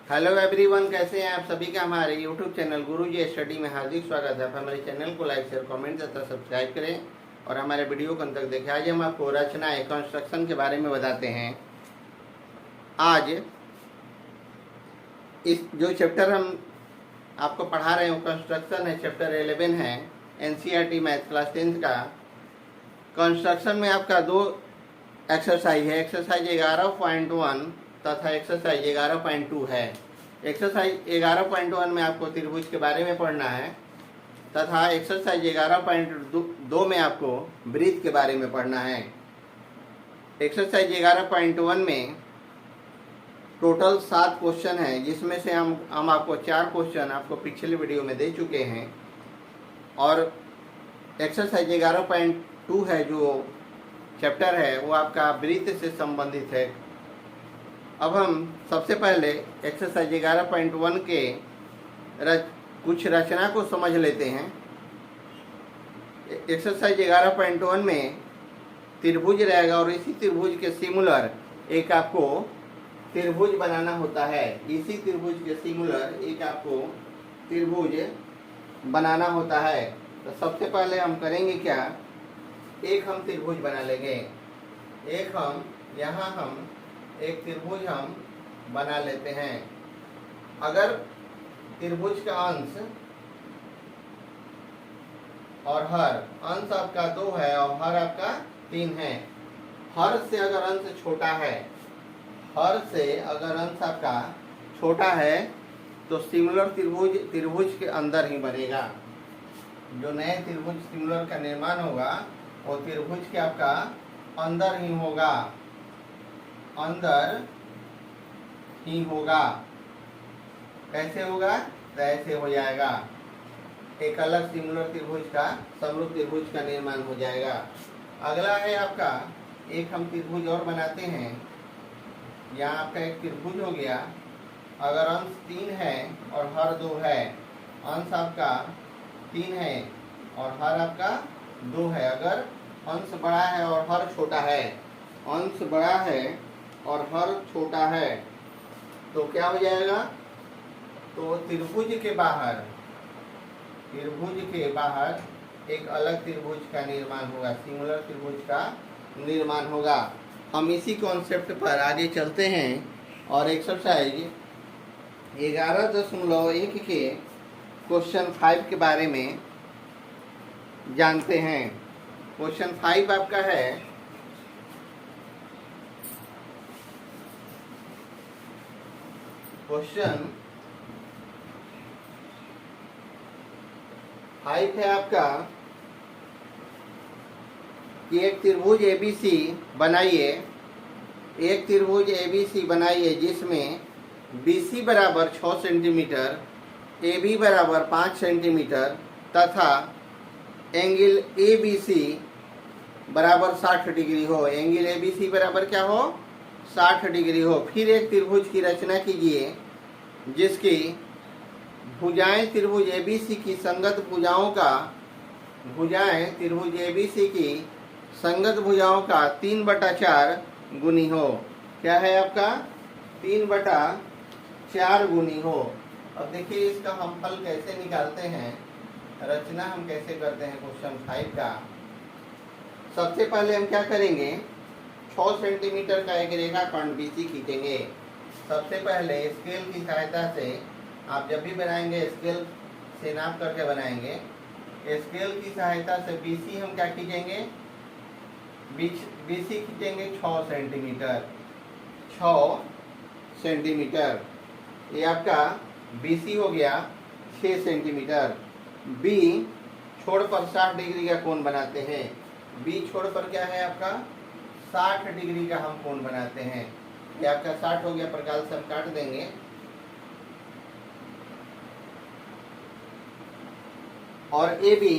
Hello everyone, कैसे हैं आप सभी का हमारे यूट्यूब चैनल गुरुजी स्टडी में हार्दिक स्वागत है। आप हमारे चैनल को लाइक शेयर कमेंट तथा सब्सक्राइब करें और हमारे वीडियो को अंत तक देखें। आज हम आपको रचना कंस्ट्रक्शन के बारे में बताते हैं। आज इस जो चैप्टर हम आपको पढ़ा रहे हैं वो कंस्ट्रक्शन है, चैप्टर 11 है, एनसीईआरटी मैथ क्लास 10 का। कंस्ट्रक्शन में आपका दो एक्सरसाइज है, एक्सरसाइज 11.1 तथा एक्सरसाइज 11.2 है। एक्सरसाइज 11.1 में आपको त्रिभुज के बारे में पढ़ना है तथा एक्सरसाइज 11.2 में आपको वृत्त के बारे में पढ़ना है। एक्सरसाइज 11.1 में टोटल 7 क्वेश्चन है, जिसमें से हम आपको 4 क्वेश्चन आपको पिछले वीडियो में दे चुके हैं और एक्सरसाइज 11.2 है जो चैप्टर है वो आपका वृत्त से संबंधित है। अब हम सबसे पहले एक्सरसाइज 11.1 के कुछ रचना को समझ लेते हैं। एक्सरसाइज 11.1 में त्रिभुज रहेगा और इसी त्रिभुज के सिमुलर एक आपको त्रिभुज बनाना होता है। इसी त्रिभुज के सिमुलर एक आपको त्रिभुज बनाना होता है। तो सबसे पहले हम करेंगे क्या, एक हम त्रिभुज बना लेंगे। यहाँ हम एक त्रिभुज हम बना लेते हैं। अगर त्रिभुज का अंश और हर, अंश आपका 2 है और हर आपका 3 है। हर से अगर अंश छोटा है, हर से अगर अंश आपका छोटा है तो सिमुलर त्रिभुज के अंदर ही बनेगा। जो नए त्रिभुज सिमुलर का निर्माण होगा वो त्रिभुज के आपका अंदर ही होगा, अंदर ही होगा। कैसे होगा? तो ऐसे हो जाएगा, एक अलग सिमुलर त्रिभुज का, समरूप त्रिभुज का निर्माण हो जाएगा। अगला है आपका, एक हम त्रिभुज और बनाते हैं। यहाँ आपका एक त्रिभुज हो गया। अगर अंश 3 है और हर 2 है, अंश आपका 3 है और हर आपका 2 है। अगर अंश बड़ा है और हर छोटा है, अंश बड़ा है और हर छोटा है तो क्या हो जाएगा? तो त्रिभुज के बाहर एक अलग त्रिभुज का निर्माण होगा, सिमुलर त्रिभुज का निर्माण होगा। हम इसी कॉन्सेप्ट पर आगे चलते हैं और एक्सरसाइज 11.1 के क्वेश्चन 5 के बारे में जानते हैं। क्वेश्चन 5 आपका है, क्वेश्चन 5 है आपका कि एक त्रिभुज एबीसी बनाइए। एक त्रिभुज एबीसी बनाइए जिसमें बीसी बराबर 6 सेंटीमीटर, एबी बराबर 5 सेंटीमीटर तथा एंगल एबीसी बराबर 60 डिग्री हो। एंगल एबीसी बराबर क्या हो? 60 डिग्री हो। फिर एक त्रिभुज की रचना कीजिए जिसकी भुजाएं त्रिभुज एबीसी की संगत भुजाओं का, भुजाएं त्रिभुज एबीसी की संगत भुजाओं का 3/4 गुनी हो। क्या है आपका? 3/4 गुनी हो। अब देखिए इसका हम फल कैसे निकालते हैं, रचना हम कैसे करते हैं क्वेश्चन 5 का। सबसे पहले हम क्या करेंगे, 6 सेंटीमीटर का एक रेखाखंड बीसी खींचेंगे। सबसे पहले स्केल की सहायता से, आप जब भी बनाएंगे स्केल से नाप करके बनाएंगे। स्केल की सहायता से बीसी हम क्या खींचेंगे, बीसी खींचेंगे 6 सेंटीमीटर। 6 सेंटीमीटर ये आपका बीसी हो गया 6 सेंटीमीटर। बी छोड़ पर 60 डिग्री का कोण बनाते हैं। बी छोड़ पर क्या है आपका? 60 डिग्री का हम कोण बनाते हैं। ये आपका 60 हो गया, प्रकाश से हम काट देंगे। और A B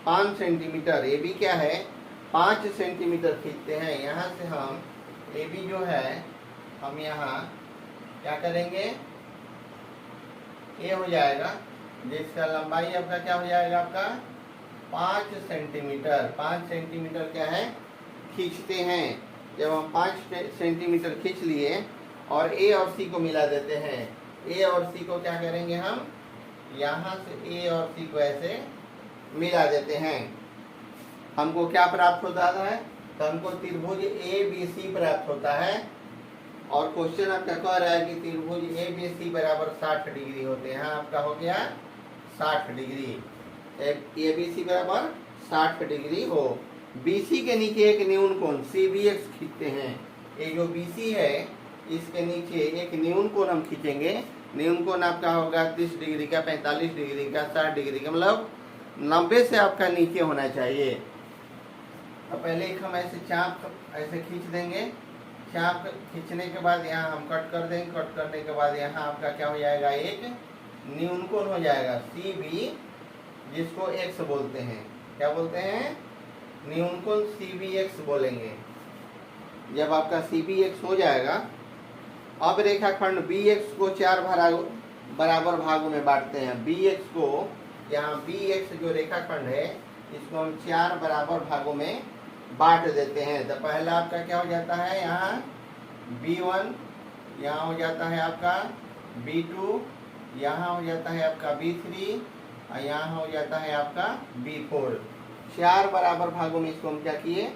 5 centimetre, A B क्या है? 5 सेंटीमीटर खींचते हैं। यहाँ से हम ए बी जो है हम यहाँ क्या करेंगे, ये हो जाएगा जिसका लंबाई आपका क्या हो जाएगा आपका 5 सेंटीमीटर। 5 सेंटीमीटर क्या है? खींचते हैं। जब हम 5 सेंटीमीटर खींच लिए और ए और सी को मिला देते हैं। ए और सी को क्या करेंगे हम, यहाँ से ए और सी को ऐसे मिला देते हैं। हमको क्या प्राप्त होता है, तो हमको त्रिभुज ए बी सी प्राप्त होता है। और क्वेश्चन आपका कह रहा है कि त्रिभुज ए बी सी बराबर 60 डिग्री होते हैं। आपका हो गया 60 डिग्री, ए बी सी बराबर 60 डिग्री हो। बीसी के नीचे एक न्यून कोण CBX खींचते हैं। ये जो बीसी है इसके नीचे एक न्यून कोण हम खींचेंगे। न्यून कोण आपका होगा 30 डिग्री का, 45 डिग्री का, 60 डिग्री का, मतलब 90 से आपका नीचे होना चाहिए। अब पहले एक हम ऐसे चाप ऐसे खींच देंगे। चाप खींचने के बाद यहाँ हम कट कर देंगे। कट करने के बाद यहाँ आपका क्या हो जाएगा, एक न्यून कोण हो जाएगा CB, जिसको X बोलते हैं। क्या बोलते हैं, न्यून कोण CBX बोलेंगे। जब आपका CBX हो जाएगा, अब रेखाखंड BX को 4 बराबर भागों में बांटते हैं। BX को, यहाँ BX जो रेखाखंड है इसको हम 4 बराबर भागों में बांट देते हैं। तो पहला आपका क्या हो जाता है, यहाँ B1, यहाँ हो जाता है आपका B2, यहाँ हो जाता है आपका B3 और यहाँ हो जाता है आपका B4। 4 बराबर भागों में इसको हम क्या किए,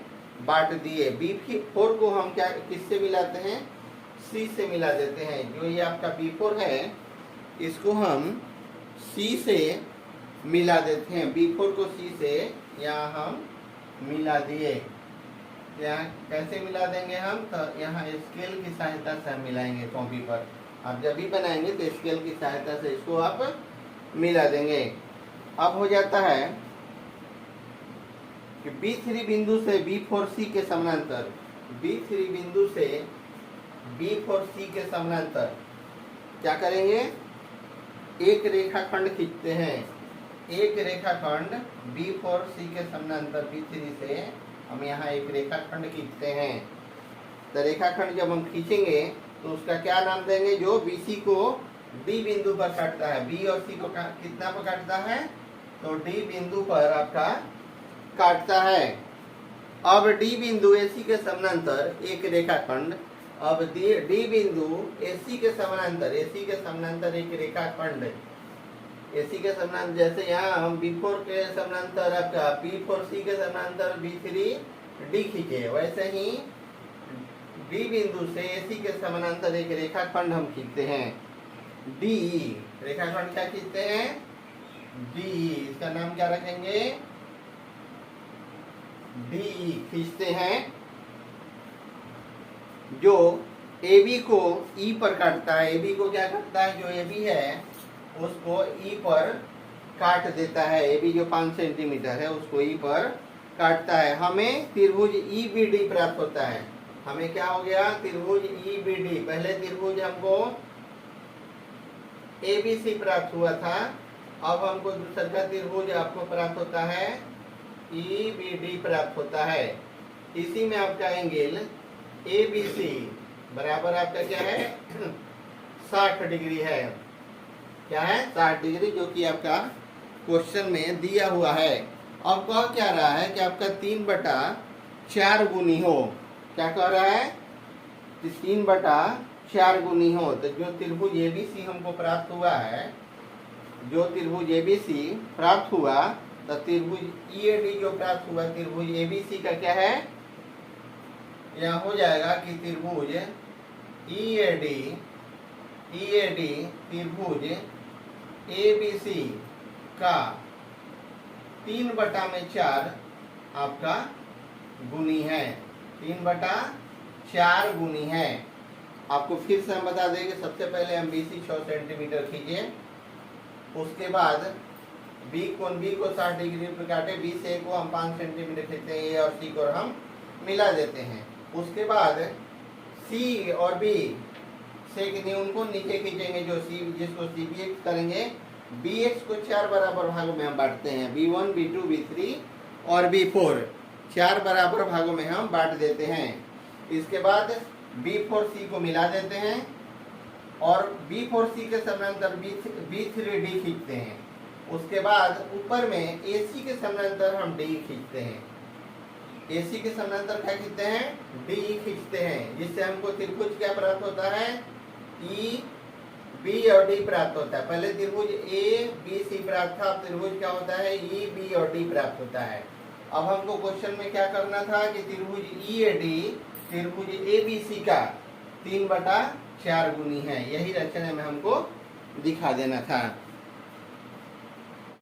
बांट दिए। B4 को हम क्या किससे मिलाते हैं, C से मिला देते हैं। जो ये आपका B4 है इसको हम C से मिला देते हैं। B4 को C से यहाँ हम मिला दिए। यहाँ कैसे मिला देंगे हम, तो यहाँ स्केल की सहायता से हम मिलाएंगे। कॉपी पर आप जब भी बनाएंगे तो स्केल की सहायता से इसको आप मिला देंगे। अब हो जाता है कि B3 बिंदु से B4C के समानांतर, B3 बिंदु से B4C के समानांतर क्या करेंगे, एक रेखाखंड खींचते हैं। एक रेखाखंड B4C के समानांतर B3 से हम यहाँ एक रेखाखंड खींचते हैं। तो रेखाखंड जब हम खींचेंगे तो उसका क्या नाम देंगे, जो BC को D बिंदु पर काटता है। B और C को कितना पर काटता है, तो D बिंदु पर आपका काटता है। अब D बिंदु AC के समानांतर एक रेखाखंड, अब D बिंदु AC के समानांतर एक रेखाखंड, AC के समानांतर, जैसे यहाँ हम B4 के समानांतर आपका B4C के समानांतर B3D खींचे, वैसे ही D बिंदु से AC के समानांतर एक रेखाखंड हम खींचते हैं DE। रेखाखंड क्या खींचते हैं, DE। इसका नाम क्या रखेंगे, DE खींचते हैं, जो AB को E पर काटता है। AB को क्या करता है, जो AB है उसको E पर काट देता है। AB जो 5 सेंटीमीटर है उसको E पर काटता है। हमें त्रिभुज EBD प्राप्त होता है। हमें क्या हो गया, त्रिभुज EBD। पहले त्रिभुज हमको ABC प्राप्त हुआ था, अब हमको दूसरा त्रिभुज आपको प्राप्त होता है EBD प्राप्त होता है। इसी में आपका एंगल ABC बराबर आपका क्या है 60 डिग्री है। क्या है, 60 डिग्री, जो कि आपका क्वेश्चन में दिया हुआ है। अब कह क्या रहा है कि आपका 3/4 गुनी हो। क्या कह रहा है कि 3/4 गुनी हो। तो जो त्रिभुज ABC हमको प्राप्त हुआ है, जो त्रिभुज ABC प्राप्त हुआ, तो त्रिभुज EAD जो प्राप्त हुआ, त्रिभुज ABC का क्या है, यहाँ हो जाएगा कि त्रिभुज EAD त्रिभुज ABC का 3/4 आपका गुनी है। 3/4 गुनी है। आपको फिर से हम बता देंगे, सबसे पहले हम BC 6 सेंटीमीटर खींचे, उसके बाद B को 60 डिग्री पर काटे, B से A को हम 5 सेंटीमीटर खींचते हैं, A और C को हम मिला देते हैं। उसके बाद C और B से एक न्यून को नीचे खींचेंगे, जो C जिसको CBX करेंगे। BX को 4 बराबर भागों में हम बांटते हैं, B1, B2, B3 और B4 4 बराबर भागों में हम बांट देते हैं। इसके बाद B4C को मिला देते हैं और B4C के समानांतर B3D खींचते हैं। उसके बाद ऊपर में AC के समानांतर हम D खींचते हैं। AC के समानांतर क्या खींचते हैं, DE खींचते हैं, जिससे हमको त्रिभुज क्या प्राप्त होता है, EB और D प्राप्त होता है। पहले त्रिभुज ABC प्राप्त था, अब त्रिभुज क्या होता है, EB और D प्राप्त होता है। अब हमको क्वेश्चन में क्या करना था कि त्रिभुज EAD त्रिभुज ABC का 3/4 गुनी है, यही रचना में हमको दिखा देना था।